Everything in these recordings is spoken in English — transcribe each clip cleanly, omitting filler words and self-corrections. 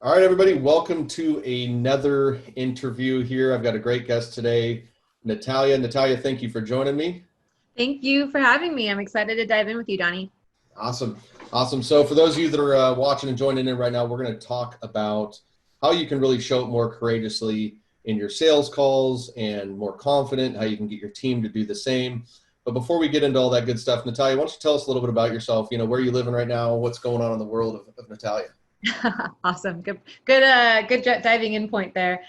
All right, everybody, welcome to another interview here. I've got a great guest today, Natalia. Natalia, thank you for joining me. Thank you for having me. I'm excited to dive in with you, Donnie. Awesome. Awesome. So, for those of you that are watching and joining in right now, we're going to talk about how you can really show up more courageously in your sales calls and more confident, how you can get your team to do the same. But before we get into all that good stuff, Natalia, why don't you tell us a little bit about yourself? Where you living right now, what's going on in the world of Natalia? Awesome. Good diving in point there.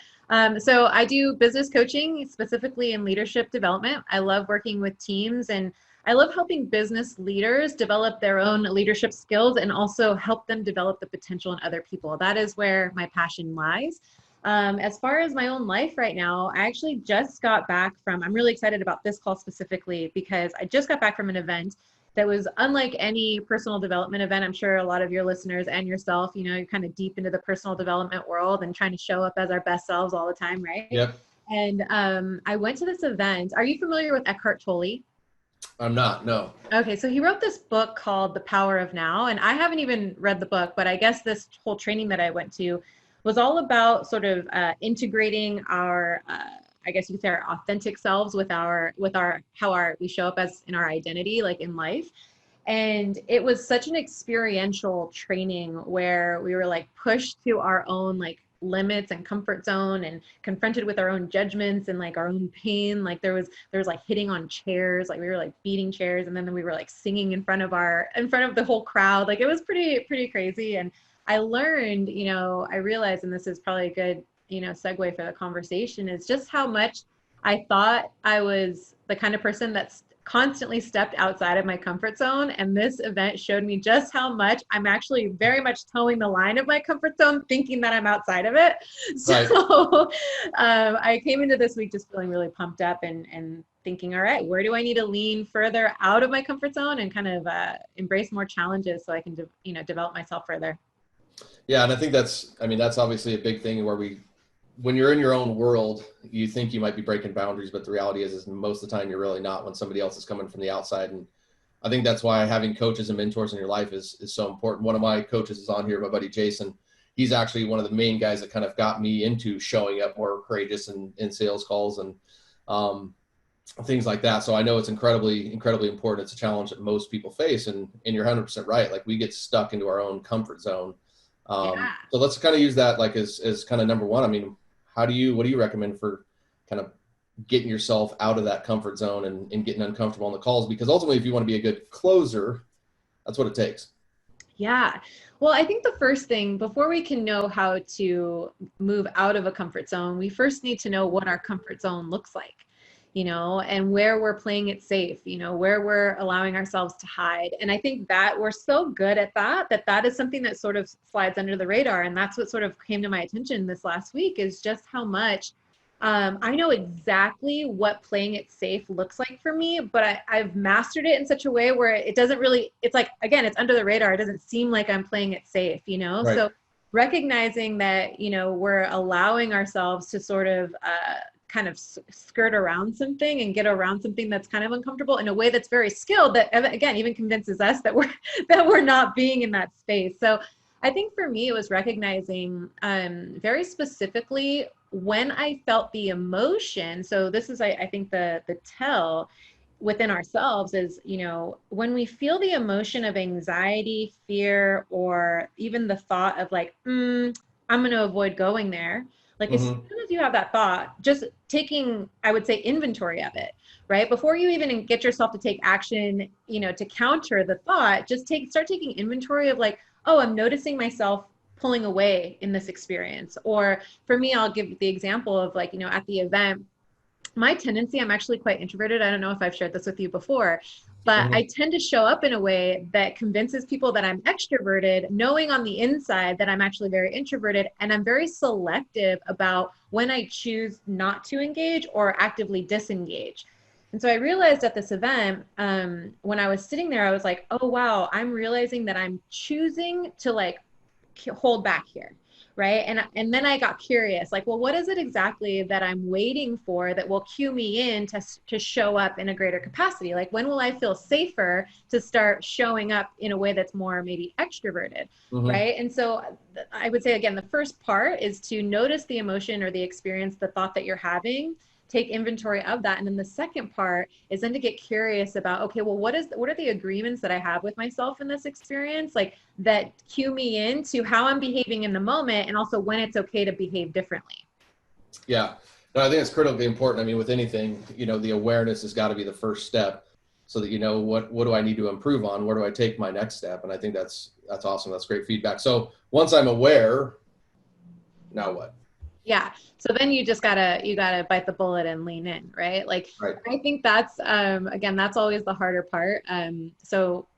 So I do business coaching, specifically in leadership development. I love working with teams and I love helping business leaders develop their own leadership skills and also help them develop the potential in other people. That is where my passion lies. As far as my own life right now, I actually just got back I'm really excited about this call specifically because I just got back from an event that was unlike any personal development event. I'm sure a lot of your listeners and yourself, you're kind of deep into the personal development world and trying to show up as our best selves all the time, right? Yep. And I went to this event. Are you familiar with Eckhart Tolle? I'm not, no. Okay, so he wrote this book called The Power of Now, and I haven't even read the book, but I guess this whole training that I went to was all about sort of integrating our, I guess you could say, our authentic selves with our how our we show up as in our identity, like in life. And it was such an experiential training where we were like pushed to our own like limits and comfort zone and confronted with our own judgments and like our own pain. Like there was like hitting on chairs, like we were like beating chairs, and then we were like singing in front of the whole crowd. Like it was pretty crazy. And I learned, I realized, and this is probably a good, segue for the conversation, is just how much I thought I was the kind of person that's constantly stepped outside of my comfort zone. And this event showed me just how much I'm actually very much towing the line of my comfort zone, thinking that I'm outside of it. Right. So I came into this week just feeling really pumped up and thinking, all right, where do I need to lean further out of my comfort zone and kind of embrace more challenges so I can, develop myself further. Yeah, and I think that's obviously a big thing where when you're in your own world, you think you might be breaking boundaries, but the reality is most of the time you're really not when somebody else is coming from the outside. And I think that's why having coaches and mentors in your life is so important. One of my coaches is on here, my buddy Jason. He's actually one of the main guys that kind of got me into showing up more courageous in sales calls and um, things like that. So I know it's incredibly important. It's a challenge that most people face, and you're 100% right. Like we get stuck into our own comfort zone. Yeah. So let's kind of use that like as kind of number one. I mean, what do you recommend for kind of getting yourself out of that comfort zone and getting uncomfortable on the calls? Because ultimately, if you want to be a good closer, that's what it takes. Yeah. Well, I think the first thing before we can know how to move out of a comfort zone, we first need to know what our comfort zone looks like, and where we're playing it safe, where we're allowing ourselves to hide. And I think that we're so good at that is something that sort of slides under the radar. And that's what sort of came to my attention this last week is just how much I know exactly what playing it safe looks like for me, but I've mastered it in such a way where it doesn't really, it's like, again, it's under the radar. It doesn't seem like I'm playing it safe, Right. So recognizing that, we're allowing ourselves to sort of kind of skirt around something and get around something that's kind of uncomfortable in a way that's very skilled that, again, even convinces us that we're not being in that space. So I think for me, it was recognizing very specifically when I felt the emotion. So this is, I think, the tell within ourselves is, when we feel the emotion of anxiety, fear, or even the thought of like, I'm going to avoid going there. Like as Mm-hmm. soon as you have that thought, just taking, I would say, inventory of it, right? Before you even get yourself to take action, to counter the thought, just start taking inventory of like, oh, I'm noticing myself pulling away in this experience. Or for me, I'll give the example of like, at the event, my tendency, I'm actually quite introverted. I don't know if I've shared this with you before, but Mm-hmm. I tend to show up in a way that convinces people that I'm extroverted, knowing on the inside that I'm actually very introverted. And I'm very selective about when I choose not to engage or actively disengage. And so I realized at this event, when I was sitting there, I was like, oh, wow, I'm realizing that I'm choosing to like hold back here, right? And then I got curious, like, well, what is it exactly that I'm waiting for that will cue me in to show up in a greater capacity? Like, when will I feel safer to start showing up in a way that's more maybe extroverted, Mm-hmm. right? And so I would say, again, the first part is to notice the emotion or the experience, the thought that you're having, take inventory of that. And then the second part is then to get curious about, okay, well, what are the agreements that I have with myself in this experience? Like, that cue me into how I'm behaving in the moment, and also when it's okay to behave differently. Yeah. No, I think it's critically important. I mean, with anything, the awareness has got to be the first step, so that what do I need to improve on? Where do I take my next step? And I think that's awesome. That's great feedback. So once I'm aware, now what? Yeah. So then you gotta bite the bullet and lean in, right? Like, Right. I think that's again, that's always the harder part. So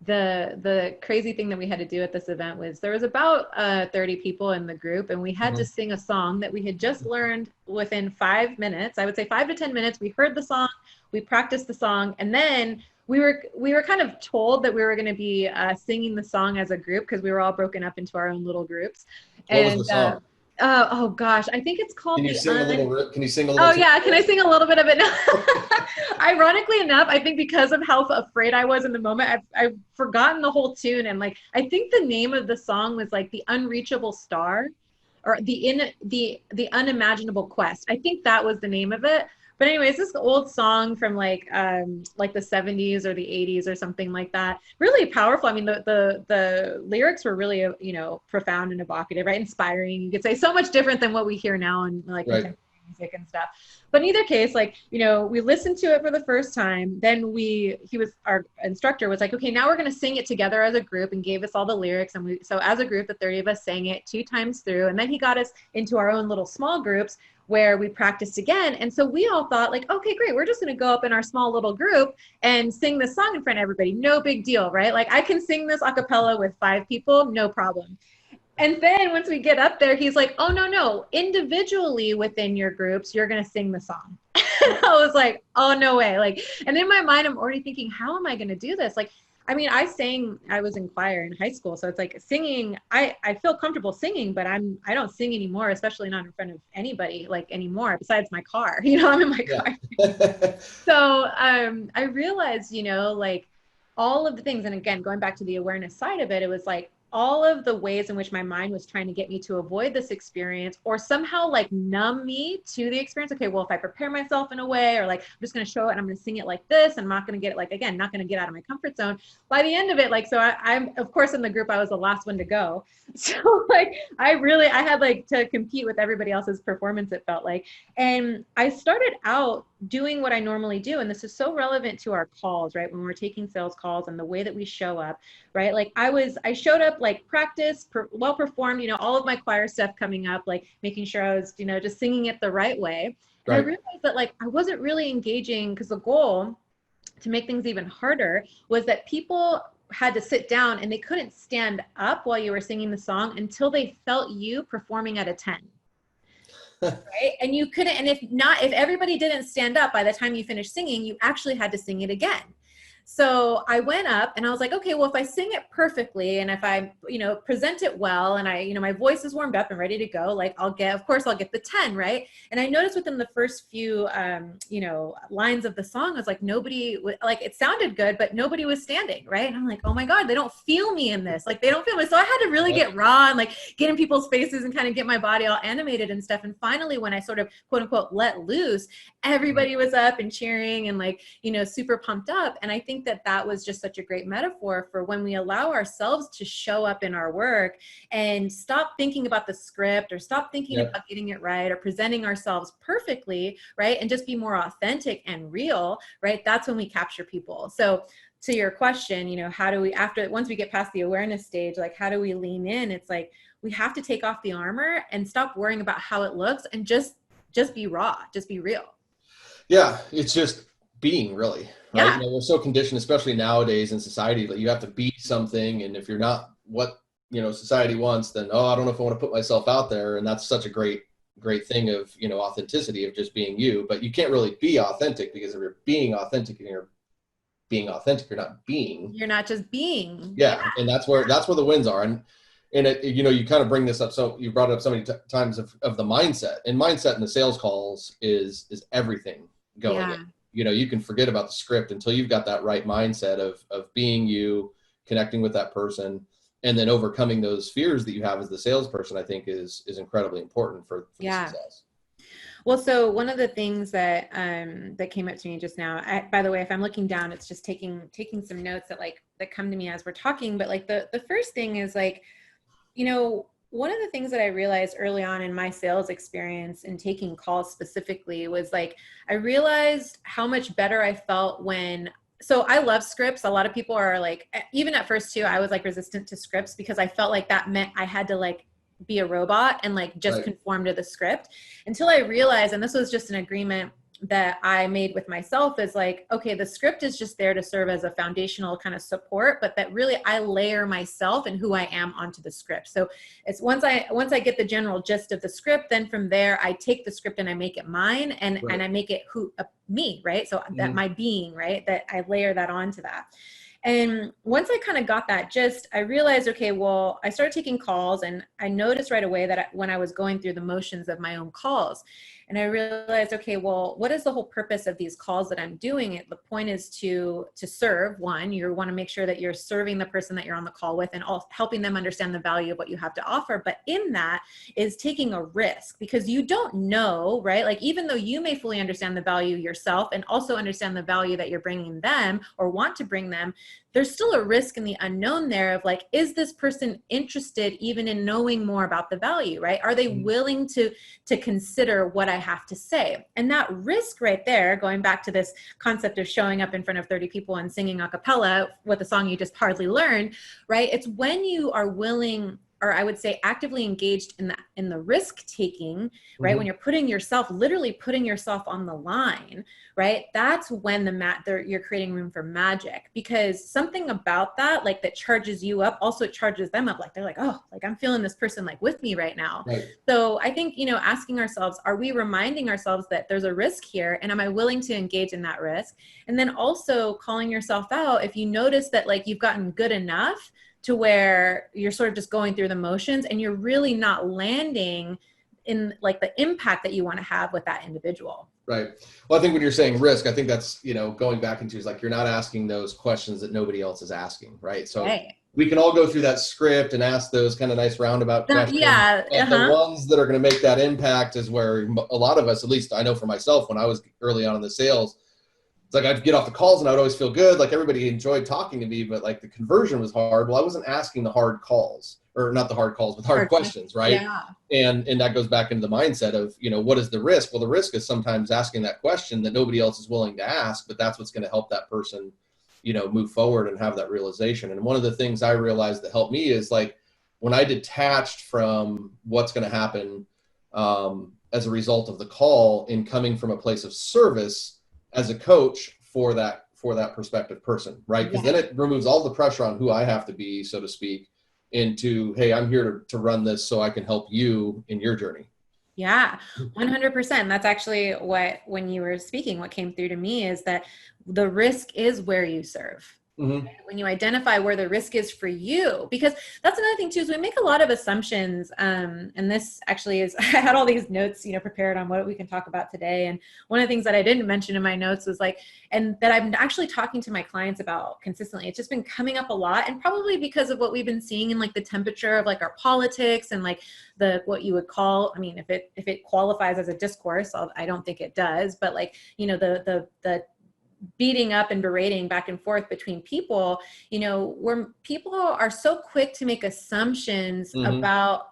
the crazy thing that we had to do at this event was there was about 30 people in the group, and we had to Mm-hmm. sing a song that we had just learned within 5 minutes. I would say 5 to 10 minutes. We heard the song, we practiced the song, and then we were kind of told that we were going to be singing the song as a group, because we were all broken up into our own little groups. What was the And song? oh gosh, I think it's Can called you sing a little? Can you sing a little? Oh yeah, can I sing a little bit of it now? Ironically enough, I think because of how afraid I was in the moment, I've forgotten the whole tune. And like, I think the name of the song was like "The Unreachable Star," or the Unimaginable Quest. I think that was the name of it. But anyways, this old song from like the 70s or the 80s or something like that. Really powerful. I mean, the lyrics were really profound and evocative, right? Inspiring. You could say so much different than what we hear now in like Right. contemporary music and stuff. But in either case, like, we listened to it for the first time. Then our instructor was like, okay, now we're going to sing it together as a group, and gave us all the lyrics. And so as a group, the 30 of us sang it 2 times through. And then he got us into our own little small groups where we practiced again. And so we all thought like, okay, great. We're just going to go up in our small little group and sing this song in front of everybody. No big deal, right? Like, I can sing this a cappella with 5 people, no problem. And then once we get up there, he's like, oh, no, individually within your groups, you're going to sing the song. I was like, oh, no way. Like, and in my mind, I'm already thinking, how am I going to do this? Like, I mean, I was in choir in high school. So it's like singing, I feel comfortable singing, but I don't sing anymore, especially not in front of anybody like anymore, besides my car, I'm in my car. Yeah. So I realized, like, all of the things, and again, going back to the awareness side of it, it was like all of the ways in which my mind was trying to get me to avoid this experience, or somehow like numb me to the experience. Okay, well, if I prepare myself in a way, or like, I'm just going to show it and I'm going to sing it like this, I'm not going to get it, like, again, not going to get out of my comfort zone. By the end of it, like, so I'm, of course, in the group, I was the last one to go. So like, I had like to compete with everybody else's performance, it felt like. And I started out doing what I normally do. And this is so relevant to our calls, right? When we're taking sales calls and the way that we show up, right? Like, I showed up like practice, well performed, all of my choir stuff coming up, like making sure I was, just singing it the right way. And I Right. realized that like, I wasn't really engaging, because the goal, to make things even harder, was that people had to sit down and they couldn't stand up while you were singing the song until they felt you performing at a 10. Right? And you couldn't, and if everybody didn't stand up by the time you finished singing, you actually had to sing it again. So I went up and I was like, okay, well, if I sing it perfectly, and if I, present it well, and I, my voice is warmed up and ready to go, like, I'll get the 10, right? And I noticed within the first few, lines of the song, I was like, nobody, like, it sounded good, but nobody was standing, right? And I'm like, oh my God, they don't feel me in this. Like, they don't feel me. So I had to really get raw and like get in people's faces and kind of get my body all animated and stuff. And finally, when I sort of quote unquote let loose, everybody was up and cheering and like, super pumped up. And I think that was just such a great metaphor for when we allow ourselves to show up in our work and stop thinking about the script, or stop thinking about getting it right, or presenting ourselves perfectly, right? And just be more authentic and real, right? That's when we capture people. So to your question, how do we, once we get past the awareness stage, like, how do we lean in? It's like, we have to take off the armor and stop worrying about how it looks, and just be raw, just be real. Yeah. It's just being, really, right? Yeah. We're so conditioned, especially nowadays in society, that you have to be something. And if you're not what, society wants, then, oh, I don't know if I want to put myself out there. And that's such a great thing of, authenticity, of just being you. But you can't really be authentic, because if you're being authentic and you're being authentic, you're not being. You're not just being. Yeah. And that's where the wins are. And And it, you know, you kind of bring this up. So you brought it up so many times of the mindset, and mindset in the sales calls is everything going in. Yeah. You know, you can forget about the script until you've got that right mindset of being you, connecting with that person, and then overcoming those fears that you have as the salesperson, I think is incredibly important for the Yeah. success. Well, so one of the things that that came up to me just now, by the way, if I'm looking down, it's just taking some notes that like that come to me as we're talking. But like the first thing is like, you know, one of the things that I realized early on in my sales experience in taking calls specifically was like, I realized how much better I felt when, so I love scripts. A lot of people are like, even at first too, I was like resistant to scripts because I felt like that meant I had to like be a robot and like just Right. conform to the script until I realized, and this was just an agreement that I made with myself, is like, okay, the script is just there to serve as a foundational kind of support, but that really I layer myself and who I am onto the script. So it's once I get the general gist of the script, then from there I take the script and I make it mine, and Right. I make it me, right? So that Mm-hmm. my being, right? That I layer that onto that. And once I kind of got that gist, I realized, okay, well, I started taking calls, and I noticed right away that when I was going through the motions of my own calls, and I realized, okay, well, what is the whole purpose of these calls that I'm doing? The point is to serve. One, you want to make sure that you're serving the person that you're on the call with and all, helping them understand the value of what you have to offer. But in that is taking a risk, because you don't know, right? Like, even though you may fully understand the value yourself and also understand the value that you're bringing them or want to bring them, there's still a risk in the unknown there of like, is this person interested even in knowing more about the value, right? Are they willing to consider what I have to say? And that risk right there, going back to this concept of showing up in front of 30 people and singing a cappella with a song you just hardly learned, right? It's when you are willing, or I would say actively engaged in the risk taking, right? Mm-hmm. When you're literally putting yourself on the line, right? That's when you're creating room for magic, because something about that, like that charges you up, also charges them up. Like they're like, oh, like I'm feeling this person like with me right now. Right. So I think, you know, asking ourselves, are we reminding ourselves that there's a risk here? And am I willing to engage in that risk? And then also calling yourself out if you notice that like you've gotten good enough to where you're sort of just going through the motions and you're really not landing in like the impact that you want to have with that individual. Right. Well, I think when you're saying risk, I think that's, you know, going back into is like, you're not asking those questions that nobody else is asking. Right. So Right. we can all go through that script and ask those kind of nice roundabout questions, Yeah. but the ones that are going to make that impact is where a lot of us, at least I know for myself, when I was early on in the sales, it's like I'd get off the calls and I'd always feel good. Like everybody enjoyed talking to me, but like the conversion was hard. Well, I wasn't asking the hard calls, or not the hard calls, but hard questions, right? Yeah. And that goes back into the mindset of, you know, what is the risk? Well, the risk is sometimes asking that question that nobody else is willing to ask, but that's what's going to help that person, you know, move forward and have that realization. And one of the things I realized that helped me is like when I detached from what's going to happen as a result of the call, in coming from a place of service as a coach for that prospective person, right? Because then it removes all the pressure on who I have to be, so to speak, into, hey, I'm here to run this so I can help you in your journey. Yeah, 100%. That's actually when you were speaking, what came through to me is that the risk is where you serve. Mm-hmm. When you identify where the risk is for you, because that's another thing too, is we make a lot of assumptions. And this actually is, I had all these notes, you know, prepared on what we can talk about today. And one of the things that I didn't mention in my notes was like, and that I'm actually talking to my clients about consistently, it's just been coming up a lot, and probably because of what we've been seeing in like the temperature of like our politics and like what you would call, I mean, if it qualifies as a discourse, I don't think it does, but like, you know, the beating up and berating back and forth between people, you know, where people are so quick to make assumptions about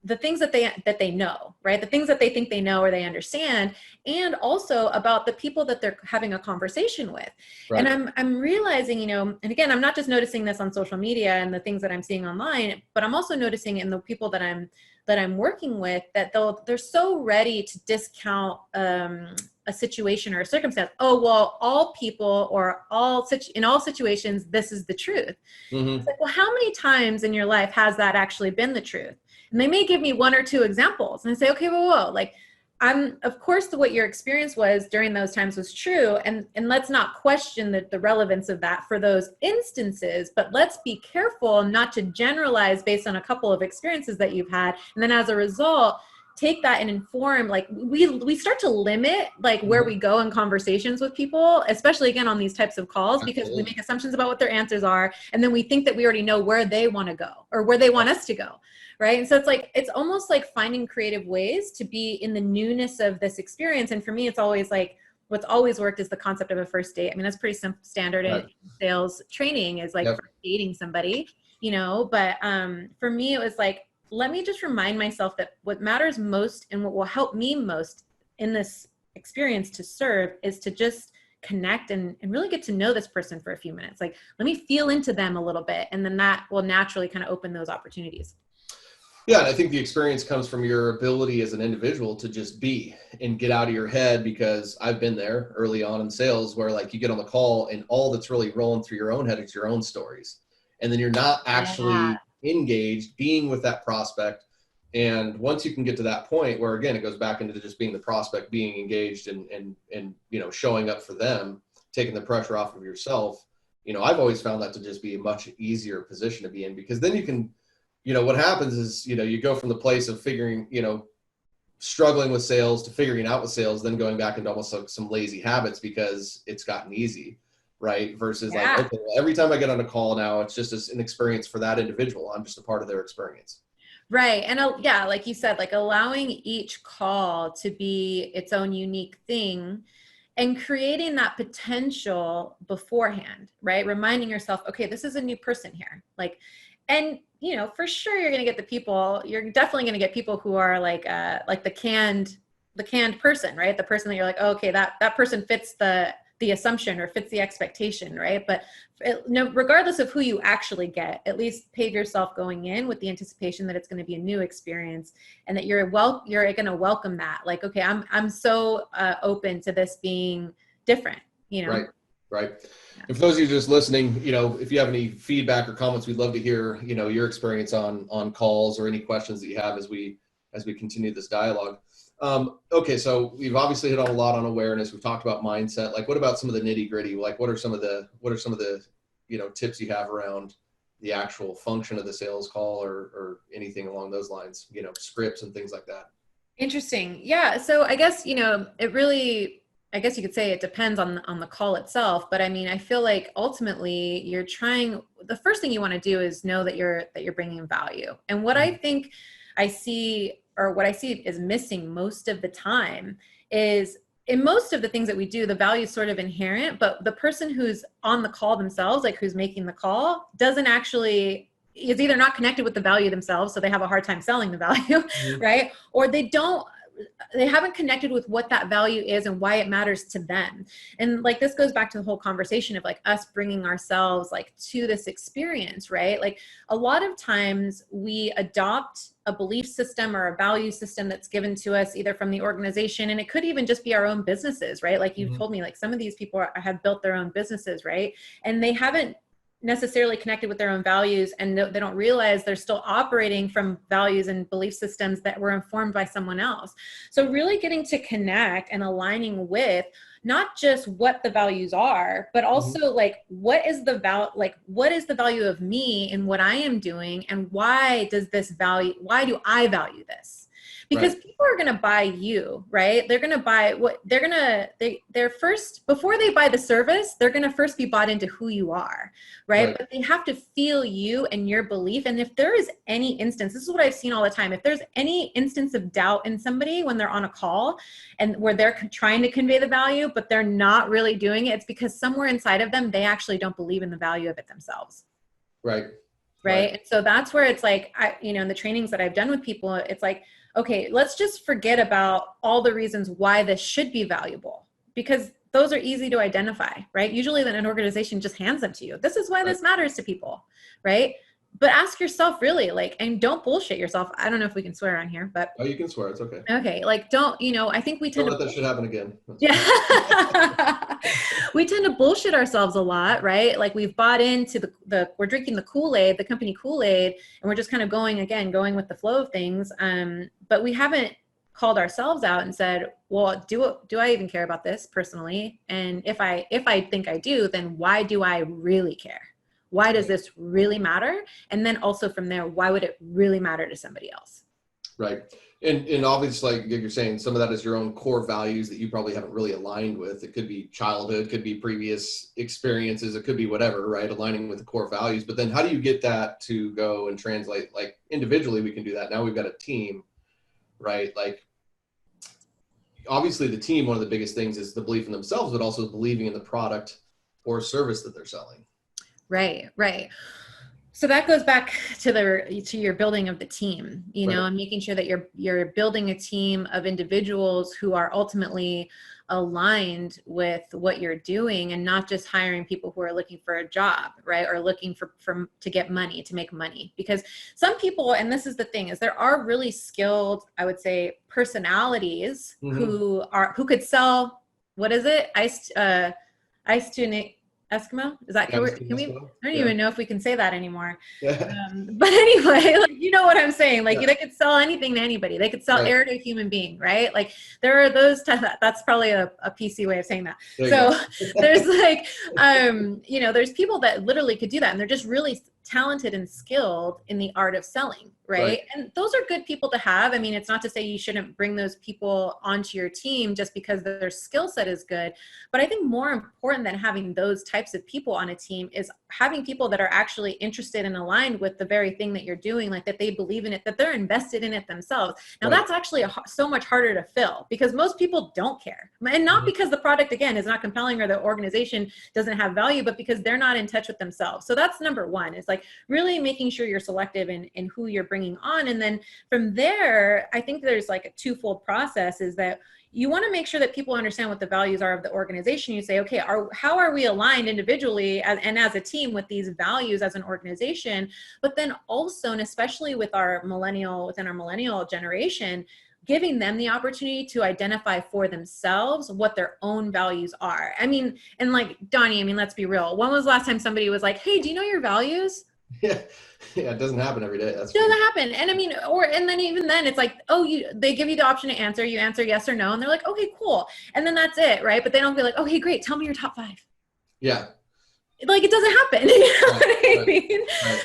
the things that they know, right? The things that they think they know or they understand, and also about the people that they're having a conversation with. Right. And I'm realizing, you know, and again, I'm not just noticing this on social media and the things that I'm seeing online, but I'm also noticing in the people that I'm working with, that they're so ready to discount a situation or a circumstance. Oh, well, all people or in all situations, this is the truth. It's like, well, how many times in your life has that actually been the truth? And they may give me one or two examples, and I say, okay, whoa, like, of course, what your experience was during those times was true. And let's not question the relevance of that for those instances, but let's be careful not to generalize based on a couple of experiences that you've had. And then as a result, take that and inform, like we start to limit like where we go in conversations with people, especially again on these types of calls, because we make assumptions about what their answers are. And then we think that we already know where they want to go or where they want us to go. Right. And so it's like, it's almost like finding creative ways to be in the newness of this experience. And for me, it's always like, what's always worked is the concept of a first date. I mean, that's pretty standard in sales training, is like first dating somebody, you know, but for me, it was like, let me just remind myself that what matters most and what will help me most in this experience to serve is to just connect and really get to know this person for a few minutes. Like, let me feel into them a little bit. And then that will naturally kind of open those opportunities. Yeah, and I think the experience comes from your ability as an individual to just be and get out of your head, because I've been there early on in sales where like you get on the call and all that's really rolling through your own head is your own stories. And then you're not actually engaged being with that prospect. And once you can get to that point where, again, it goes back into just being the prospect, being engaged and you know, showing up for them, taking the pressure off of yourself, you know, I've always found that to just be a much easier position to be in, because then you can, you know, what happens is, you know, you go from the place of figuring, you know, struggling with sales to figuring out with sales, then going back into almost like some lazy habits because it's gotten easy, right? Versus like, okay, well, every time I get on a call now, it's just an experience for that individual. I'm just a part of their experience. Right. And yeah, like you said, like allowing each call to be its own unique thing and creating that potential beforehand, right? Reminding yourself, okay, this is a new person here. Like, and you know, for sure you're going to get the people, you're definitely going to get people who are like the canned person, right? The person that you're like, oh, okay, that person fits the assumption or fits the expectation, right? But regardless of who you actually get, at least pave yourself going in with the anticipation that it's going to be a new experience and that you're going to welcome that. Like, okay, I'm so open to this being different, you know? Right. And for those of you just listening, you know, if you have any feedback or comments, we'd love to hear, you know, your experience on calls or any questions that you have as we continue this dialogue. Okay, so we've obviously hit on a lot on awareness. We've talked about mindset. Like, what about some of the nitty gritty? Like, what are some of the you know, tips you have around the actual function of the sales call or anything along those lines? You know, scripts and things like that. Interesting. Yeah. So I guess, you know, I guess you could say it depends on the call itself, but I mean, I feel like ultimately the first thing you want to do is know that you're bringing value. And what I think I see, or what I see is missing most of the time, is in most of the things that we do, the value is sort of inherent, but the person who's on the call themselves, like who's making the call, is either not connected with the value themselves, so they have a hard time selling the value, right? Or they haven't connected with what that value is and why it matters to them. And like, this goes back to the whole conversation of like us bringing ourselves like to this experience, right? Like a lot of times we adopt a belief system or a value system that's given to us either from the organization, and it could even just be our own businesses, right? Like you've told me, like some of these people have built their own businesses, right? And they haven't necessarily connected with their own values, and they don't realize they're still operating from values and belief systems that were informed by someone else. So really getting to connect and aligning with not just what the values are, but also like what is the value of me in what I am doing, and why do I value this? Because people are going to buy you, right? They're going to buy they're first, before they buy the service, they're going to first be bought into who you are, right? But they have to feel you and your belief. And if there is any instance, this is what I've seen all the time, if there's any instance of doubt in somebody when they're on a call and where they're trying to convey the value, but they're not really doing it, it's because somewhere inside of them, they actually don't believe in the value of it themselves. Right. And so that's where it's like, in the trainings that I've done with people, it's like, okay, let's just forget about all the reasons why this should be valuable, because those are easy to identify, right? Usually then an organization just hands them to you. This is why this matters to people, right? But ask yourself really, like, and don't bullshit yourself. I don't know if we can swear on here, but. Oh, you can swear. It's okay. Okay. Like, I think we tend to. That should happen again. Yeah. We tend to bullshit ourselves a lot, right? Like we've bought into we're drinking the Kool-Aid, the company Kool-Aid, and we're just kind of going with the flow of things. But we haven't called ourselves out and said, well, do I even care about this personally? And if I think I do, then why do I really care? Why does this really matter? And then also from there, why would it really matter to somebody else? Right. And obviously, like you're saying, some of that is your own core values that you probably haven't really aligned with. It could be childhood, could be previous experiences, it could be whatever, right? Aligning with the core values. But then how do you get that to go and translate? Like individually, we can do that. Now we've got a team, right? Like obviously the team, one of the biggest things is the belief in themselves, but also believing in the product or service that they're selling. Right, right. So that goes back to your building of the team, you know, Right. and making sure that you're building a team of individuals who are ultimately aligned with what you're doing, and not just hiring people who are looking for a job, right? Or looking for to get money, to make money. Because some people, and this is the thing, is there are really skilled, I would say, personalities who could sell, what is it? Ice to Eskimo? Is that, Yeah, can we, I don't yeah. even know if we can say that anymore. Yeah. But anyway, like, you know what I'm saying? Like, Yeah. they could sell anything to anybody. They could sell Right. air to a human being, right? Like, there are those, that's probably a PC way of saying that. So there's like, you know, there's people that literally could do that, and they're just really talented and skilled in the art of selling, right? And those are good people to have. I mean, it's not to say you shouldn't bring those people onto your team just because their skill set is good. But I think more important than having those types of people on a team is having people that are actually interested and aligned with the very thing that you're doing, like that they believe in it, that they're invested in it themselves. Now, that's actually so much harder to fill, because most people don't care. And not because the product, again, is not compelling or the organization doesn't have value, but because they're not in touch with themselves. So that's number one, is like really making sure you're selective in who you're bringing on. And then from there, I think there's like a twofold process, is that you want to make sure that people understand what the values are of the organization. You say, okay, how are we aligned individually and as a team with these values as an organization? But then also, and especially within our millennial generation, giving them the opportunity to identify for themselves what their own values are. I mean, and like, Donnie, I mean, let's be real. When was the last time somebody was like, hey, do you know your values? Yeah. Yeah. It doesn't happen every day. That's It doesn't happen. And I mean, and then even then it's like, oh, they give you the option to answer, you answer yes or no. And they're like, okay, cool. And then that's it. Right. But they don't be like, okay, great. Tell me your top 5. Yeah. Like, it doesn't happen. You know what I mean?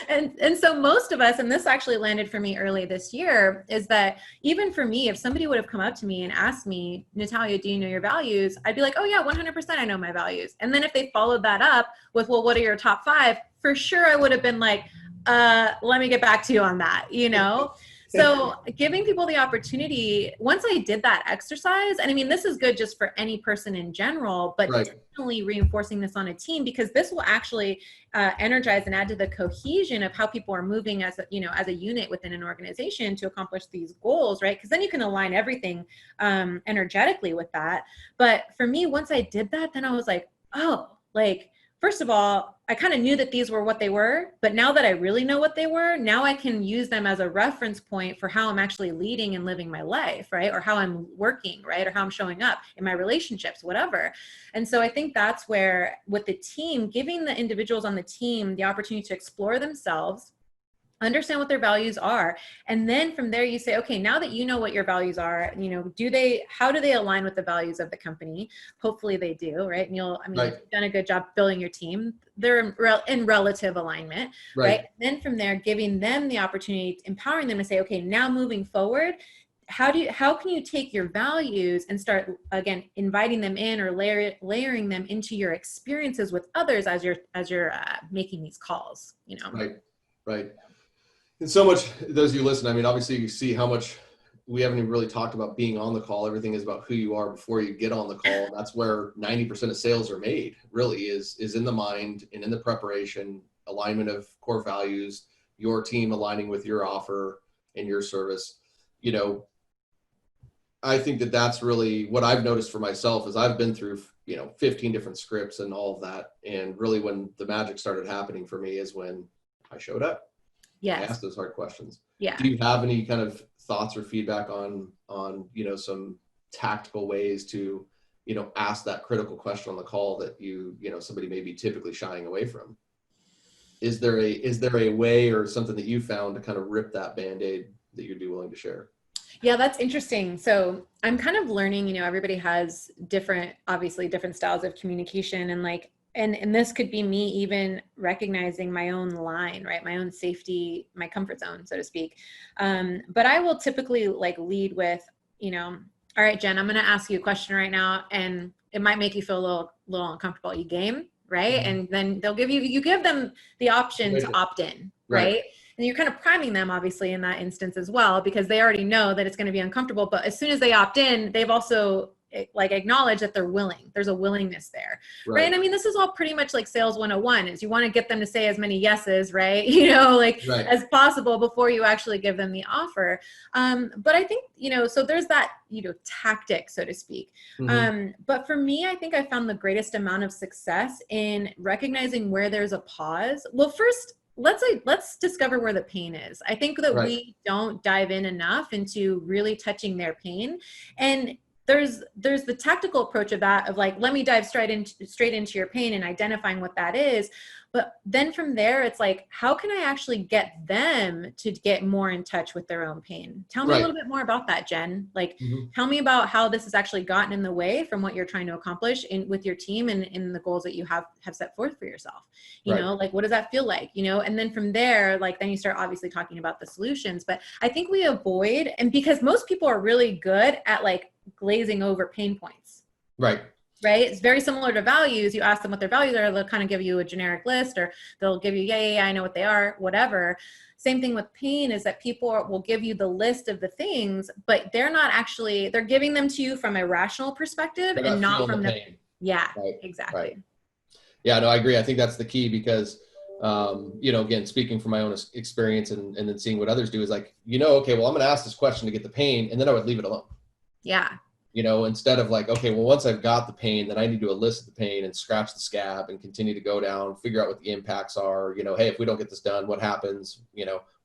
Right. And so most of us, and this actually landed for me early this year, is that even for me, if somebody would have come up to me and asked me, Natalia, do you know your values? I'd be like, oh yeah, 100% I know my values. And then if they followed that up with, well, what are your top 5? For sure I would have been like, let me get back to you on that, you know? So giving people the opportunity, once I did that exercise, and I mean, this is good just for any person in general, but definitely reinforcing this on a team, because this will actually energize and add to the cohesion of how people are moving as a, as a unit within an organization to accomplish these goals, right? Because then you can align everything energetically with that. But for me, once I did that, then I was like, oh, like, first of all, I kind of knew that these were what they were, but now that I really know what they were, now I can use them as a reference point for how I'm actually leading and living my life, right? Or how I'm working, right? Or how I'm showing up in my relationships, whatever. And so I think that's where, with the team, giving the individuals on the team the opportunity to explore themselves, understand what their values are, and then from there you say, okay, now that you know what your values are, how do they align with the values of the company? Hopefully they do, right? And you've done a good job building your team. They're in relative alignment, right? Then from there, giving them the opportunity, empowering them to say, okay, now moving forward, how can you take your values and start, again, inviting them in, or layering them into your experiences with others as you're making these calls, Right. And so much, those of you listen, I mean, obviously you see how much we haven't even really talked about being on the call. Everything is about who you are before you get on the call. That's where 90% of sales are made, really, is in the mind and in the preparation, alignment of core values, your team aligning with your offer and your service. I think that that's really what I've noticed for myself, is I've been through, 15 different scripts and all of that. And really when the magic started happening for me is when I showed up. Yes. I ask those hard questions. Yeah. Do you have any kind of thoughts or feedback on some tactical ways to, ask that critical question on the call that somebody may be typically shying away from? Is there a way or something that you found to kind of rip that Band-Aid that you'd be willing to share? Yeah, that's interesting. So I'm kind of learning, everybody has obviously different styles of communication, and like, and this could be me even recognizing my own line, right? My own safety, my comfort zone, so to speak. But I will typically like lead with, all right, Jen, I'm going to ask you a question right now, and it might make you feel a little uncomfortable. You game, right? Mhm. And then you give them the option to opt in, Right. right? And you're kind of priming them obviously in that instance as well, because they already know that it's going to be uncomfortable. But as soon as they opt in, they've also like acknowledged that they're willing. There's a willingness there, right? Right. And I mean, this is all pretty much like sales 101, is you want to get them to say as many yeses, right? Like Right. as possible before you actually give them the offer. But I think, so there's that, tactic, so to speak. Hmm. But for me, I think I found the greatest amount of success in recognizing where there's a pause. Well, first, let's discover where the pain is. I think that Right. we don't dive in enough into really touching their pain. And there's the tactical approach of that, of like, let me dive straight into your pain and identifying what that is. But then from there, it's like, how can I actually get them to get more in touch with their own pain? Tell me a Right. little bit more about that, Jen. Like, Hmm. tell me about how this has actually gotten in the way from what you're trying to accomplish with your team and in the goals that you have set forth for yourself. Right. Like, what does that feel like? And then from there, like, then you start obviously talking about the solutions. But I think we avoid, and because most people are really good at like glazing over pain points, Right. right? It's very similar to values. You ask them what their values are, they'll kind of give you a generic list, or they'll give you, yeah, I know what they are, whatever. Same thing with pain, is that people will give you the list of the things, but they're giving them to you from a rational perspective They're and not not feeling the from pain. yeah, Right. Right. exactly. Yeah, no, I agree. I think that's the key because, again, speaking from my own experience and then seeing what others do is like, okay, well, I'm going to ask this question to get the pain, and then I would leave it alone. Yeah. Instead of like, okay, well, once I've got the pain, then I need to elicit the pain and scratch the scab and continue to go down, figure out what the impacts are. Hey, if we don't get this done, what happens?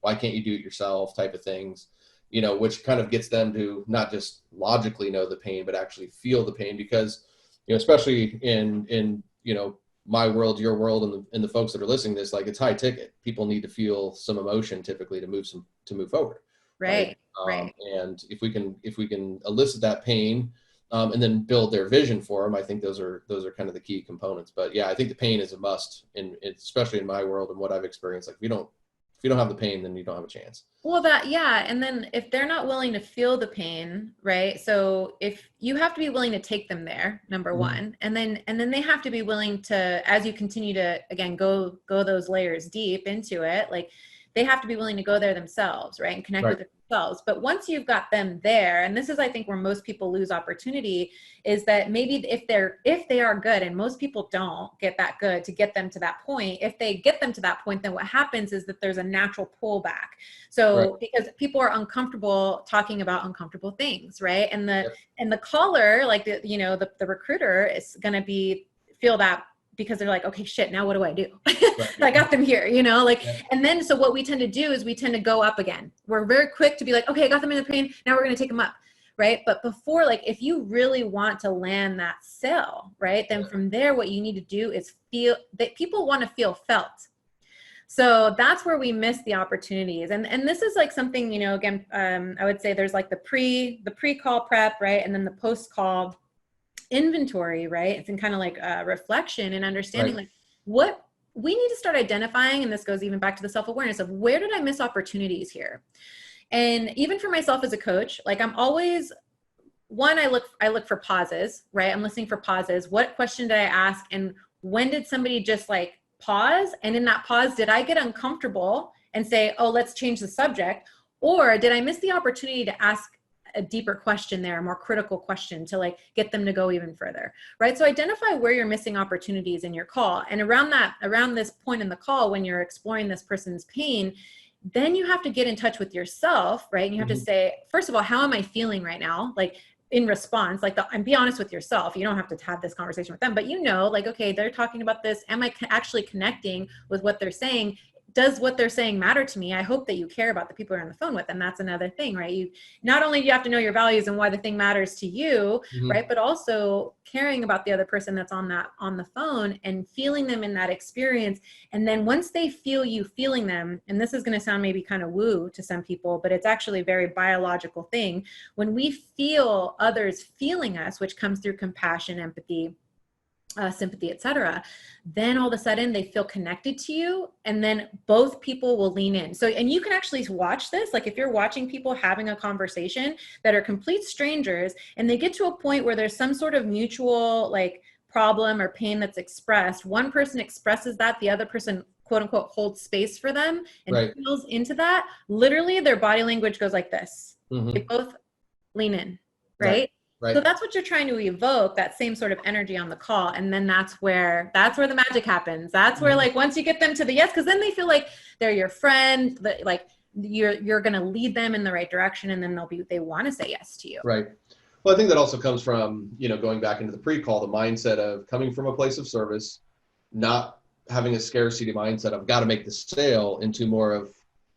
Why can't you do it yourself? Type of things. Which kind of gets them to not just logically know the pain, but actually feel the pain because, especially in my world, your world, and the folks that are listening to this, like it's high ticket. People need to feel some emotion typically to move forward. Right. Right. Right. And if we can elicit that pain, and then build their vision for them, I think those are kind of the key components. But yeah, I think the pain is a must, especially in my world and what I've experienced. Like if you don't have the pain, then you don't have a chance. Well, yeah. And then if they're not willing to feel the pain, right? So if you have to be willing to take them there, number Mhm. one, and then they have to be willing to, as you continue to, again, go those layers deep into it, like they have to be willing to go there themselves, right? And connect Right. with it themselves. But once you've got them there, and this is, I think, where most people lose opportunity, is that maybe if they are good, and most people don't get that good to get them to that point, if they get them to that point, then what happens is that there's a natural pullback. Right. So because people are uncomfortable talking about uncomfortable things, right? And Yep. the caller, like the recruiter is going to feel that, because they're like, okay, shit, now what do I do? Right. I got them here, like, Yep. and then, so what we tend to do is we tend to go up again. We're very quick to be like, okay, I got them in the pain. Now we're going to take them up. Right. But before, like, if you really want to land that sale, right, then from there, what you need to do is feel that people want to feel felt. So that's where we miss the opportunities. And this is like something, again, I would say there's like the pre-call prep, right? And then the post-call inventory, right? It's in kind of like reflection and understanding, Right. like what we need to start identifying. And this goes even back to the self-awareness of, where did I miss opportunities here? And even for myself as a coach, like I'm always, I look for pauses, right? I'm listening for pauses. What question did I ask? And when did somebody just like pause? And in that pause, did I get uncomfortable and say, oh, let's change the subject? Or did I miss the opportunity to ask a deeper question there, a more critical question to like get them to go even further, right? So identify where you're missing opportunities in your call. And around this point in the call, when you're exploring this person's pain, then you have to get in touch with yourself, right? And you have to say, first of all, how am I feeling right now? Like in response, like and be honest with yourself. You don't have to have this conversation with them, but like, okay, they're talking about this. Am I actually connecting with what they're saying? does what they're saying matter to me? I hope that you care about the people you're on the phone with. And that's another thing, right? You not only you have to know your values and why the thing matters to you, right? But also caring about the other person that's on the phone and feeling them in that experience. And then once they feel you feeling them, and this is going to sound maybe kind of woo to some people, but it's actually a very biological thing. When we feel others feeling us, which comes through compassion, empathy, sympathy, etc., then all of a sudden they feel connected to you, and then both people will lean in. So, and you can actually watch this, like if you're watching people having a conversation that are complete strangers, and they get to a point where there's some sort of mutual like problem or pain that's expressed, one person expresses that, the other person quote unquote holds space for them and feels into that, literally their body language goes like this. They both lean in, right? Right. So that's what you're trying to evoke, that same sort of energy on the call. And then that's where the magic happens. That's where like, once you get them to the yes, because then they feel like they're your friend, that like you're going to lead them in the right direction. And then they want to say yes to you. Right. Well, I think that also comes from, going back into the pre-call, the mindset of coming from a place of service, not having a scarcity mindset of got to make the sale, into more of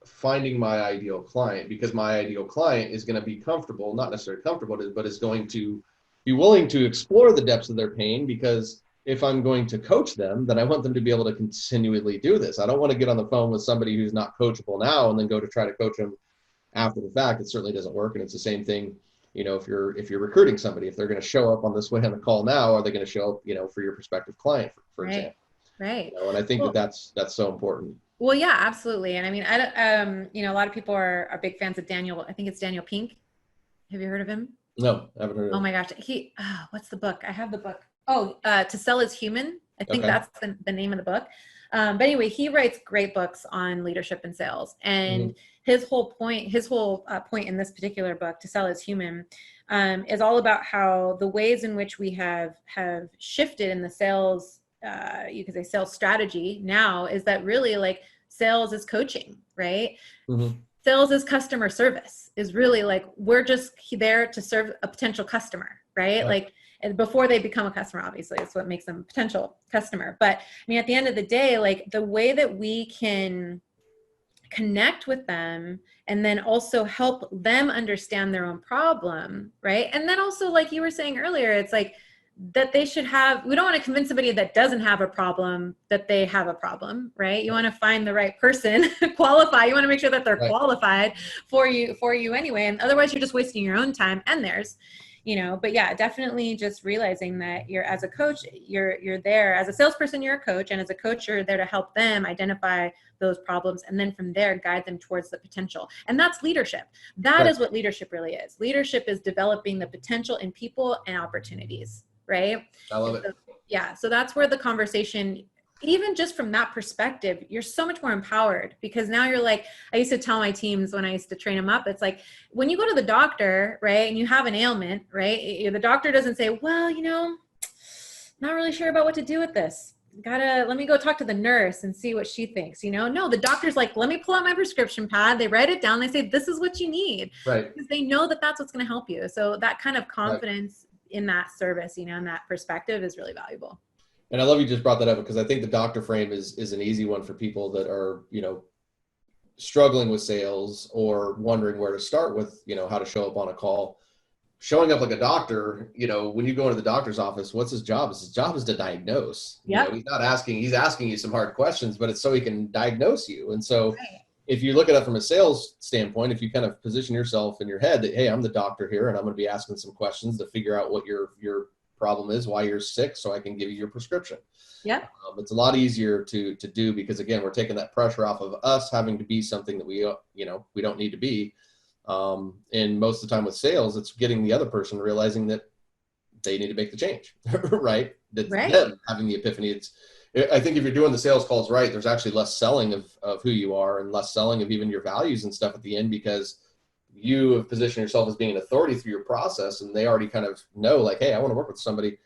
finding my ideal client, because my ideal client is going to be comfortable, not necessarily comfortable, but is going to be willing to explore the depths of their pain. Because if I'm going to coach them, then I want them to be able to continually do this. I don't want to get on the phone with somebody who's not coachable now and then go to try to coach them after the fact. It certainly doesn't work. And it's the same thing, if you're recruiting somebody, if they're going to show up on this way on the call now, are they going to show up, for your prospective client, for example? Right. And I think that's so important. Well, yeah, absolutely. And I mean, a lot of people are big fans of Daniel. I think it's Daniel Pink. Have you heard of him? No, I haven't heard of him. Oh my gosh. What's the book? I have the book. To Sell is Human. I think that's the name of the book. But anyway, he writes great books on leadership and sales. And his whole point in this particular book, To Sell is Human, is all about how the ways in which we have shifted in the sales, you could say sales strategy now, is that really like sales is coaching, right? Sales is customer service, is really like, we're just there to serve a potential customer, right? Like, and before they become a customer, obviously, it's what makes them a potential customer. But I mean, at the end of the day, like the way that we can connect with them and then also help them understand their own problem, right? And then also, like you were saying earlier, it's like, that they should have, we don't want to convince somebody that doesn't have a problem that they have a problem, right? You want to find the right person, qualify. You want to make sure that they're qualified for you anyway. And otherwise you're just wasting your own time and theirs, but yeah, definitely just realizing that as a coach, you're there as a salesperson, you're a coach, and as a coach, you're there to help them identify those problems. And then from there, guide them towards the potential. And that's leadership. That is what leadership really is. Leadership is developing the potential in people and opportunities. Right? I love it. So that's where the conversation, even just from that perspective, you're so much more empowered, because now you're like, I used to tell my teams when I used to train them up, it's like, when you go to the doctor, right, and you have an ailment, right, the doctor doesn't say, well, not really sure about what to do with this. Let me go talk to the nurse and see what she thinks, No, the doctor's like, let me pull out my prescription pad. They write it down. They say, this is what you need. Right. Because they know that that's what's going to help you. So that kind of confidence in that service, in that perspective, is really valuable. And I love you just brought that up, because I think the doctor frame is an easy one for people that are, struggling with sales or wondering where to start with, how to show up on a call. Showing up like a doctor, when you go into the doctor's office, what's his job? His job is to diagnose. He's asking you some hard questions, but it's so he can diagnose you. And so if you look at it from a sales standpoint, if you kind of position yourself in your head that, hey, I'm the doctor here, and I'm going to be asking some questions to figure out what your problem is, why you're sick, so I can give you your prescription. Yeah. It's a lot easier to do, because again, we're taking that pressure off of us having to be something that we don't need to be. And most of the time with sales, it's getting the other person realizing that they need to make the change, right? That's them having the epiphany. I think if you're doing the sales calls right, there's actually less selling of who you are and less selling of even your values and stuff at the end, because you have positioned yourself as being an authority through your process, and they already kind of know, like, hey, I want to work with somebody.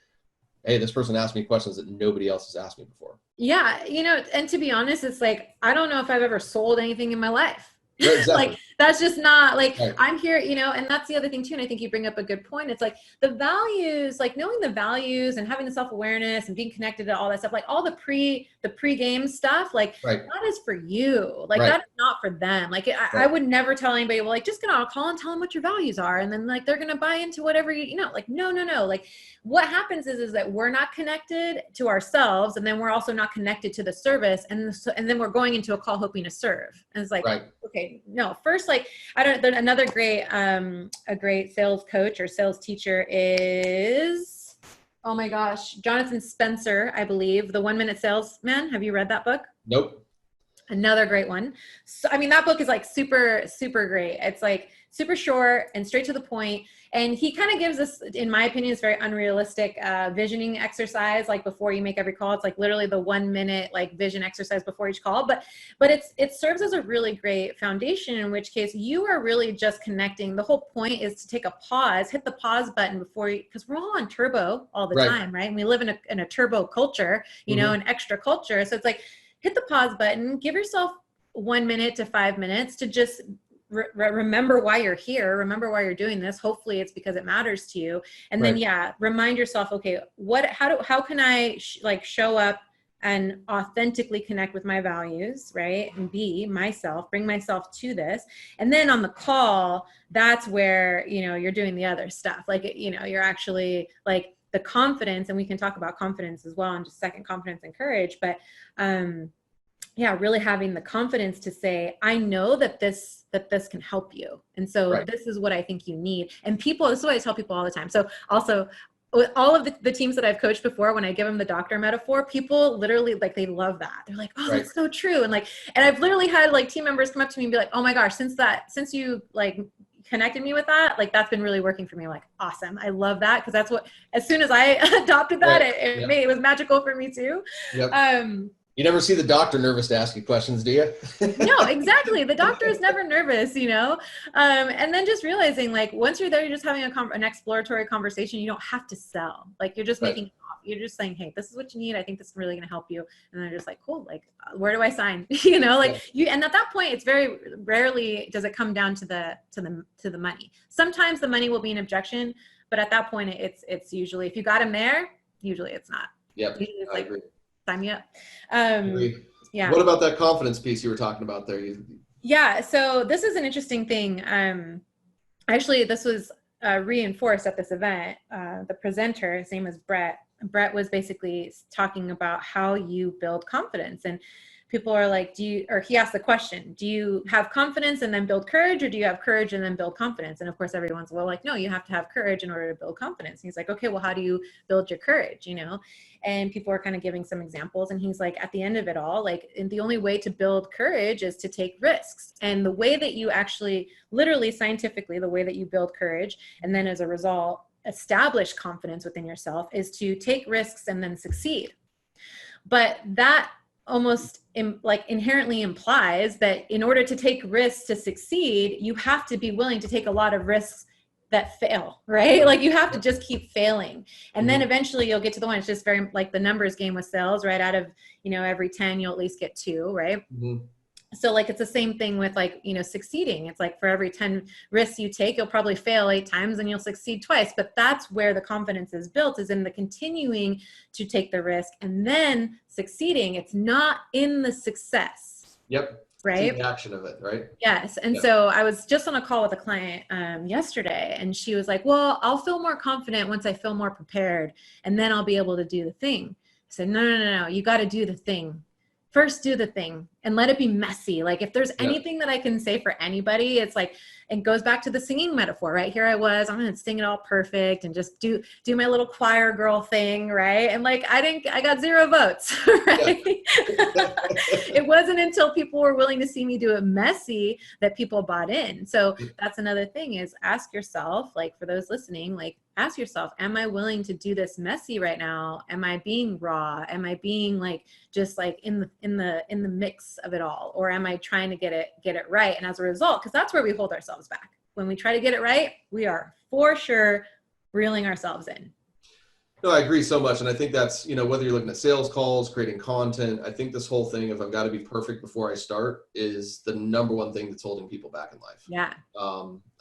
Hey, this person asked me questions that nobody else has asked me before. Yeah. And to be honest, it's like, I don't know if I've ever sold anything in my life. Exactly. Like, That's just not like, Right. I'm here, you know, and that's the other thing too. And I think you bring up a good point. It's like the values, like knowing the values and having the self-awareness and being connected to all that stuff, like all the pre-game stuff, like Right. that is for you. Like Right. that is not for them. Like I Right. would never tell anybody, well, like just gonna call and tell them what your values are. And then like, they're going to buy into whatever you know, like, no. Like what happens is that we're not connected to ourselves. And then we're also not connected to the service. And then we're going into a call hoping to serve. And it's like, Right. okay, no, first, like, another great, a great sales coach or sales teacher is, oh my gosh, Jonathan Spencer, I believe, The 1 Minute Salesman. Have you read that book? Nope. Another great one. So, I mean, that book is like super, super great. It's like super short and straight to the point. And he kind of gives us, in my opinion, this very unrealistic visioning exercise. Like before you make every call, it's like literally the 1 minute like vision exercise before each call. But it serves as a really great foundation, in which case you are really just connecting. The whole point is to take a pause, hit the pause button before you, because we're all on turbo all the Right. time, right? And we live in a turbo culture, you know, an extra culture. So it's like, hit the pause button, give yourself 1 minute to 5 minutes to just remember why you're here, remember why you're doing this. Hopefully it's because it matters to you. And then, remind yourself, okay, how can I show up and authentically connect with my values, right? And be myself, bring myself to this. And then on the call, that's where, you know, you're doing the other stuff. Like, you know, you're actually like, the confidence, and we can talk about confidence as well in just a second, confidence and courage, but really having the confidence to say, I know that this can help you. And so this is what I think you need. And people, this is what I tell people all the time. So also with all of the teams that I've coached before, when I give them the doctor metaphor, people literally like, they love that. They're like, oh, that's so true. And like, and I've literally had like team members come up to me and be like, oh my gosh, since you like connected me with that, like that's been really working for me. Like, awesome. I love that. Cause that's what, as soon as I adopted that, it was magical for me too. Yep. You never see the doctor nervous to ask you questions, do you? No, exactly. The doctor is never nervous, you know? And then just realizing like, once you're there, you're just having an exploratory conversation. You don't have to sell. Like you're just making, you're just saying, hey, this is what you need. I think this is really going to help you. And they're just like, cool. Like, where do I sign? You know, like and at that point, it's very rarely does it come down to the money. Sometimes the money will be an objection, but at that point it's usually, if you got him there, usually it's not. Yep. Usually it's I agree. Sign me up. Yeah. What about that confidence piece you were talking about there? Yeah. So this is an interesting thing. Actually, this was reinforced at this event. The presenter, his name was Brett. Brett was basically talking about how you build confidence. And people are like, he asked the question, do you have confidence and then build courage, or do you have courage and then build confidence? And of course, everyone's like, no, you have to have courage in order to build confidence. And he's like, okay, well, how do you build your courage? You know? And people are kind of giving some examples. And he's like, at the end of it all, like, and the only way to build courage is to take risks. And the way that you actually, literally scientifically, the way that you build courage, and then as a result, establish confidence within yourself, is to take risks and then succeed. But that almost inherently implies that in order to take risks to succeed, you have to be willing to take a lot of risks that fail, right? Like you have to just keep failing. And then eventually you'll get to the one, it's just very like the numbers game with sales, right? Out of, you know, every 10, you'll at least get 2, right? So like, it's the same thing with like, you know, succeeding. It's like for every 10 risks you take, you'll probably fail 8 times and you'll succeed twice. But that's where the confidence is built, is in the continuing to take the risk and then succeeding. It's not in the success. Yep. Right. The action of it. Right. Yes. And so I was just on a call with a client yesterday, and she was like, well, I'll feel more confident once I feel more prepared, and then I'll be able to do the thing. I said, no. You got to do the thing. First, do the thing and let it be messy. Like if there's anything that I can say for anybody, it's like, it goes back to the singing metaphor, right? Here I was, I'm going to sing it all perfect and just do my little choir girl thing. Right. And like, I got 0 votes, right? It wasn't until people were willing to see me do it messy that people bought in. So that's another thing, is ask yourself, like for those listening, like ask yourself, am I willing to do this messy right now? Am I being raw? Am I being like, just like in the mix of it all? Or am I trying to get it right? And as a result, because that's where we hold ourselves back. When we try to get it right, we are for sure reeling ourselves in. No, I agree so much. And I think that's, whether you're looking at sales calls, creating content, I think this whole thing of I've got to be perfect before I start is the number one thing that's holding people back in life. Yeah.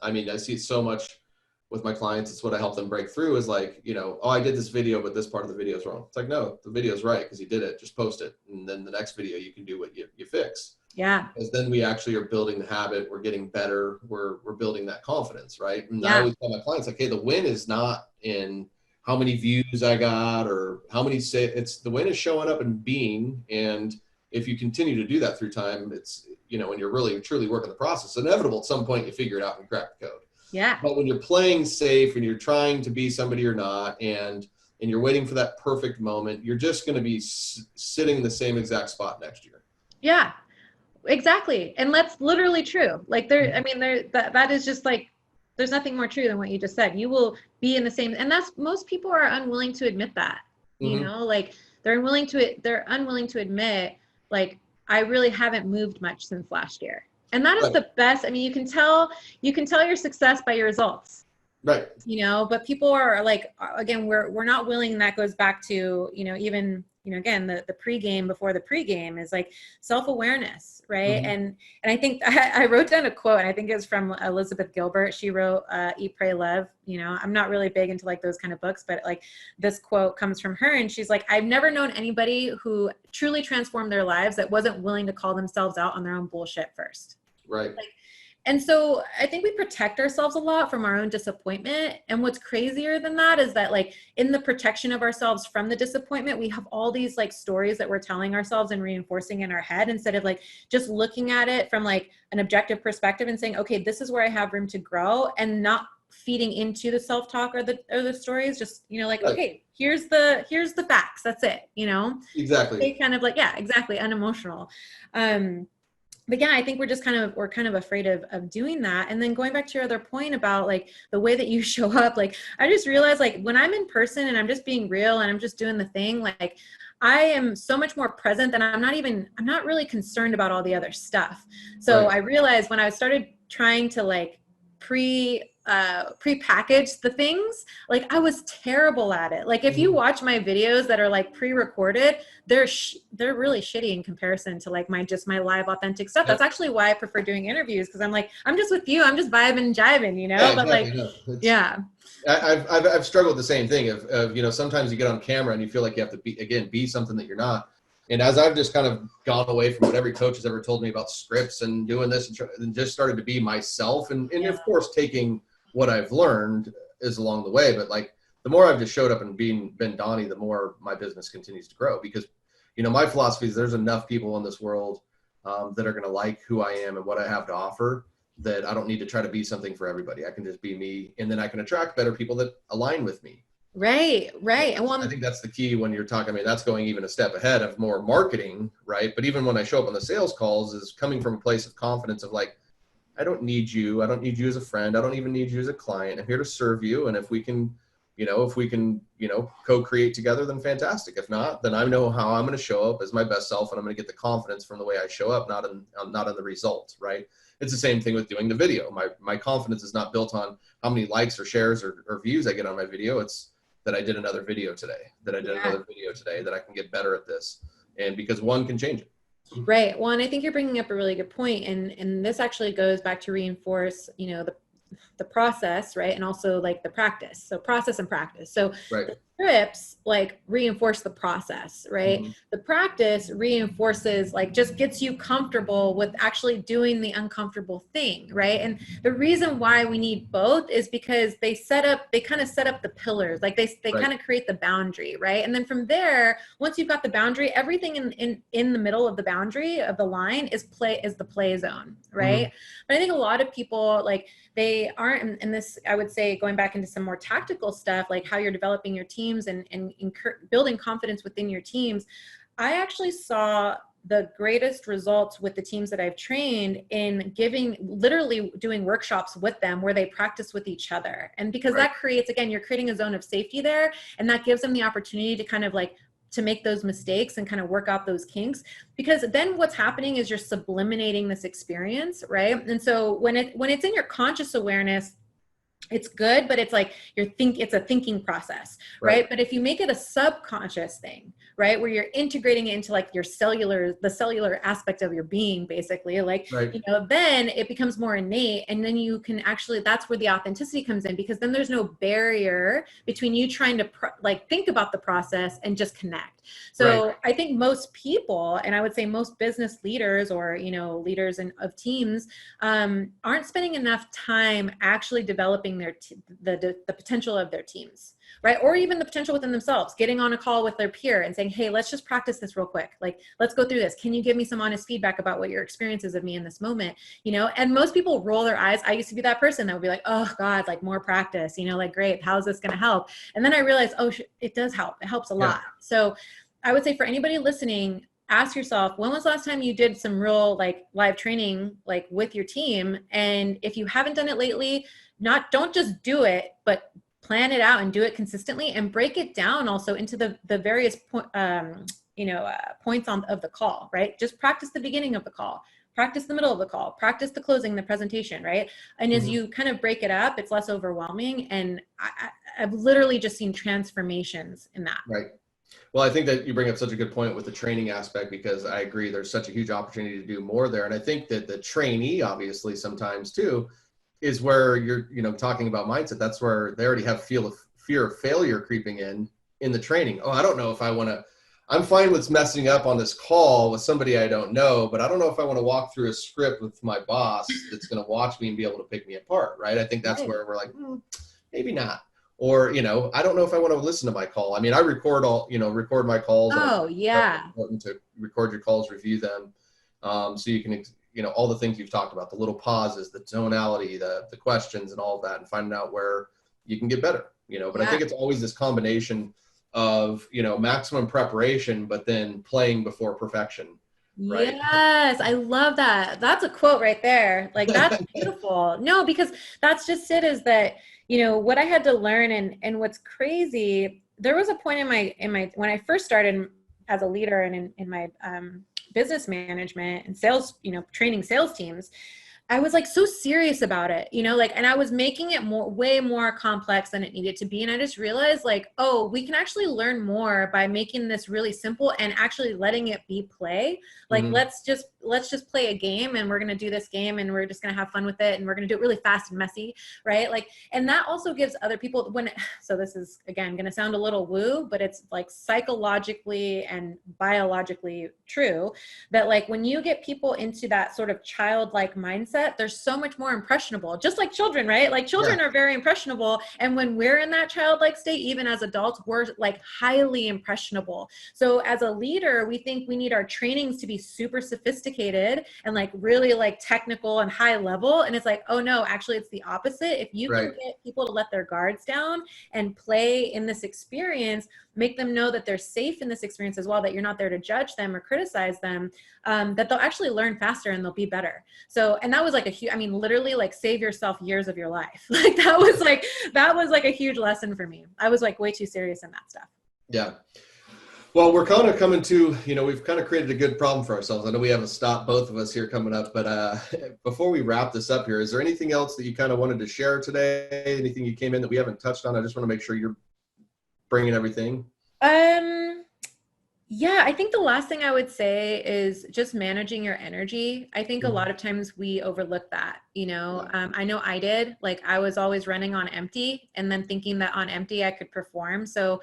I mean, I see it so much with my clients. It's what I help them break through is like, oh, I did this video, but this part of the video is wrong. It's like, no, the video is right because you did it. Just post it. And then the next video, you can do what you fix. Yeah. Because then we actually are building the habit. We're getting better. We're building that confidence, right? And I Yeah. always tell my clients, like, hey, the win is not in how many views I got or how many say it's the win is showing up and being. And if you continue to do that through time, it's, when you're really truly working the process, it's inevitable at some point you figure it out and crack the code. Yeah. But when you're playing safe and you're trying to be somebody or not, and you're waiting for that perfect moment, you're just going to be sitting in the same exact spot next year. Yeah, exactly. And that's literally true. Like that is just like, there's nothing more true than what you just said. You will be in the same, and that's, most people are unwilling to admit that, like they're unwilling to admit, like, I really haven't moved much since last year. And that is the best. I mean, you can tell your success by your results. Right. But people are like, again, we're not willing. And that goes back to, even, again, the pregame before the pregame is like self-awareness. Right. Mm-hmm. And I think I wrote down a quote, and I think it was from Elizabeth Gilbert. She wrote, Eat, Pray, Love. I'm not really big into like those kind of books, but like this quote comes from her, and she's like, I've never known anybody who truly transformed their lives that wasn't willing to call themselves out on their own bullshit first. Right. And so I think we protect ourselves a lot from our own disappointment. And what's crazier than that is that, like, in the protection of ourselves from the disappointment, we have all these like stories that we're telling ourselves and reinforcing in our head, instead of like just looking at it from like an objective perspective and saying, okay, this is where I have room to grow, and not feeding into the self-talk or the stories. Just, like, right. Okay, here's the facts. That's it. Exactly. They kind of like, yeah, exactly. Unemotional. But yeah, I think we're kind of afraid of doing that. And then going back to your other point about like the way that you show up, like, I just realized, like, when I'm in person and I'm just being real and I'm just doing the thing, like, I am so much more present than I'm not really concerned about all the other stuff. So right. I realized when I started trying to like pre-package the things, like, I was terrible at it. Like, if you watch my videos that are like pre-recorded, they're really shitty in comparison to like my live authentic stuff. That's actually why I prefer doing interviews, because I'm like, I'm just with you, I'm just vibing and jiving, Yeah, but exactly. like, yeah. I've struggled with the same thing of sometimes you get on camera and you feel like you have to be something that you're not. And as I've just kind of gone away from what every coach has ever told me about scripts and doing this and just started to be myself, and of course taking what I've learned is along the way, but like the more I've just showed up and been Donnie, the more my business continues to grow, because my philosophy is there's enough people in this world that are going to like who I am and what I have to offer, that I don't need to try to be something for everybody. I can just be me, and then I can attract better people that align with me. Right. And I think that's the key when you're talking. I mean, that's going even a step ahead of more marketing, right? But even when I show up on the sales calls, is coming from a place of confidence of like, I don't need you. I don't need you as a friend. I don't even need you as a client. I'm here to serve you. And if we can, co-create together, then fantastic. If not, then I know how I'm going to show up as my best self, and I'm going to get the confidence from the way I show up, not in the result, right? It's the same thing with doing the video. My confidence is not built on how many likes or shares or views I get on my video. It's that I did another video today, that I can get better at this. And because one can change it. Right. Well, and I think you're bringing up a really good point. And this actually goes back to reinforce, the process, right? And also like the practice. So process and practice. So right. The scripts like reinforce the process, right? Mm-hmm. The practice reinforces, like, just gets you comfortable with actually doing the uncomfortable thing, right? And the reason why we need both is because they kind of set up the pillars, like they right. kind of create the boundary, right? And then from there, once you've got the boundary, everything in the middle of the boundary of the line is the play zone, right? Mm-hmm. But I think a lot of people, like, they aren't in this, I would say, going back into some more tactical stuff, like how you're developing your teams and building confidence within your teams. I actually saw the greatest results with the teams that I've trained in literally doing workshops with them where they practice with each other. And because right. that creates, again, you're creating a zone of safety there, and that gives them the opportunity to kind of like to make those mistakes and kind of work out those kinks, because then what's happening is you're subliminating this experience, right? And so when it's in your conscious awareness, it's good, but it's like it's a thinking process, right? But if you make it a subconscious thing, right, where you're integrating it into like the cellular aspect of your being, basically, like, Right. then it becomes more innate, and then you can actually, that's where the authenticity comes in, because then there's no barrier between you trying to like think about the process and just connect. So Right. I think most people, and I would say most business leaders, or leaders of teams, aren't spending enough time actually developing the potential of their teams, right? Or even the potential within themselves, getting on a call with their peer and saying, hey, let's just practice this real quick. Like, let's go through this. Can you give me some honest feedback about what your experiences of me in this moment? And most people roll their eyes. I used to be that person that would be like, oh God, like more practice, like, great, how's this going to help? And then I realized, oh, it does help. It helps a Yeah. lot. So I would say for anybody listening, ask yourself, when was the last time you did some real like live training, like with your team? And if you haven't done it lately, don't just do it, but plan it out and do it consistently, and break it down also into the various points of the call, right? Just practice the beginning of the call, practice the middle of the call, practice the closing, the presentation, right? And as you kind of break it up, it's less overwhelming. And I've literally just seen transformations in that. Right. Well, I think that you bring up such a good point with the training aspect, because I agree there's such a huge opportunity to do more there. And I think that the trainee, obviously, sometimes too, is where you're, talking about mindset. That's where they already have fear of failure creeping in the training. Oh, I don't know if I want to, I'm fine with messing up on this call with somebody I don't know, but I don't know if I want to walk through a script with my boss that's going to watch me and be able to pick me apart. Right. I think that's where we're like, maybe not. Or, I don't know if I want to listen to my call. I mean, I record my calls. Oh, yeah. It's important to record your calls, review them. So you can, all the things you've talked about, the little pauses, the tonality, the questions and all of that, and finding out where you can get better, but I think it's always this combination of, maximum preparation, but then playing before perfection. Right. Yes, I love that. That's a quote right there. Like, that's beautiful. No, because that's just it, is that, what I had to learn, and what's crazy, there was a point in my when I first started as a leader and in my business management and sales, training sales teams, I was like so serious about it, and I was making it way more complex than it needed to be. And I just realized, like, oh, we can actually learn more by making this really simple and actually letting it be play. Like, let's just play a game, and we're going to do this game, and we're just going to have fun with it. And we're going to do it really fast and messy. Right. Like, and that also gives other people so this is, again, going to sound a little woo, but it's like psychologically and biologically true that, like, when you get people into that sort of childlike mindset, they're so much more impressionable, just like children, right? Like, children are very impressionable. And when we're in that childlike state, even as adults, we're like highly impressionable. So as a leader, we think we need our trainings to be super sophisticated and like really like technical and high level. And it's like, oh no, actually it's the opposite. If you can get people to let their guards down and play in this experience, make them know that they're safe in this experience as well, that you're not there to judge them or criticize them, that they'll actually learn faster and they'll be better. So, and that was like literally, like, save yourself years of your life. Like, that was like a huge lesson for me. I was like way too serious in that stuff. Yeah. Well, we're kind of coming to, we've kind of created a good problem for ourselves. I know we have a stop, both of us here coming up, but before we wrap this up here, is there anything else that you kind of wanted to share today? Anything you came in that we haven't touched on? I just want to make sure you're bringing everything. Yeah, I think the last thing I would say is just managing your energy. I think a lot of times we overlook that, I know I did. Like, I was always running on empty, and then thinking that on empty I could perform. So,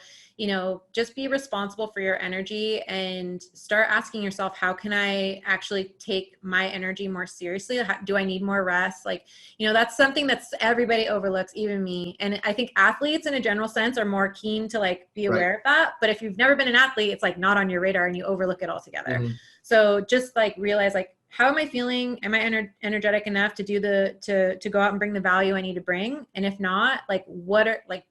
just be responsible for your energy and start asking yourself, how can I actually take my energy more seriously? Do I need more rest? Like, that's something that's everybody overlooks, even me. And I think athletes in a general sense are more keen to like be aware of that. But if you've never been an athlete, it's like not on your radar and you overlook it altogether. So just like realize, like, how am I feeling? Am I energetic enough to do to go out and bring the value I need to bring? And if not, like,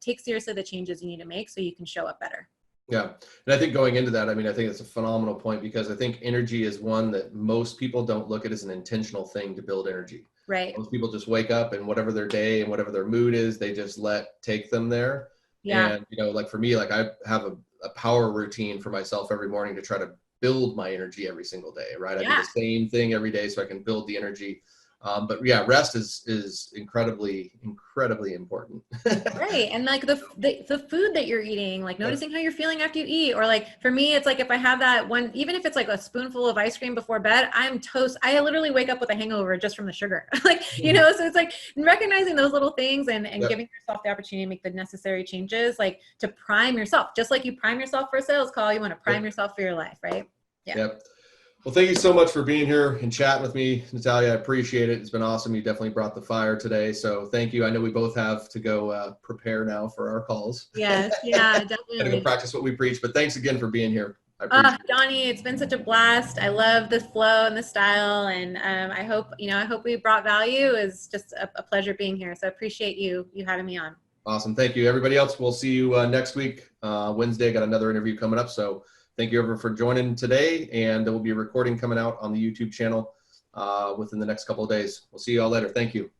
take seriously the changes you need to make so you can show up better. Yeah. And I think going into that, I mean, I think it's a phenomenal point, because I think energy is one that most people don't look at as an intentional thing to build energy. Right. Most people just wake up, and whatever their day and whatever their mood is, they just take them there. Yeah. And, like for me, like I have a power routine for myself every morning to try to build my energy every single day, right? I do the same thing every day so I can build the energy. But yeah, rest is incredibly important. Right. And like the food that you're eating, like Yep. noticing how you're feeling after you eat, or like for me, it's like if I have that one, even if it's like a spoonful of ice cream before bed, I'm toast. I literally wake up with a hangover just from the sugar. Like, you Mhm. know, so it's like recognizing those little things and Yep. giving yourself the opportunity to make the necessary changes, like to prime yourself, just like you prime yourself for a sales call, you want to prime Yep. yourself for your life, right? Yeah. Yep. Well, thank you so much for being here and chatting with me, Natalia. I appreciate it. It's been awesome. You definitely brought the fire today. So thank you. I know we both have to go prepare now for our calls. Yes. Yeah, Gotta go definitely. practice what we preach. But thanks again for being here. I appreciate it. Donnie, it's been such a blast. I love the flow and the style, and I hope I hope we brought value. It's just a pleasure being here. So I appreciate you having me on. Awesome. Thank you. Everybody else, we'll see you next week. Wednesday, got another interview coming up. So thank you everyone for joining today. And there will be a recording coming out on the YouTube channel within the next couple of days. We'll see you all later. Thank you.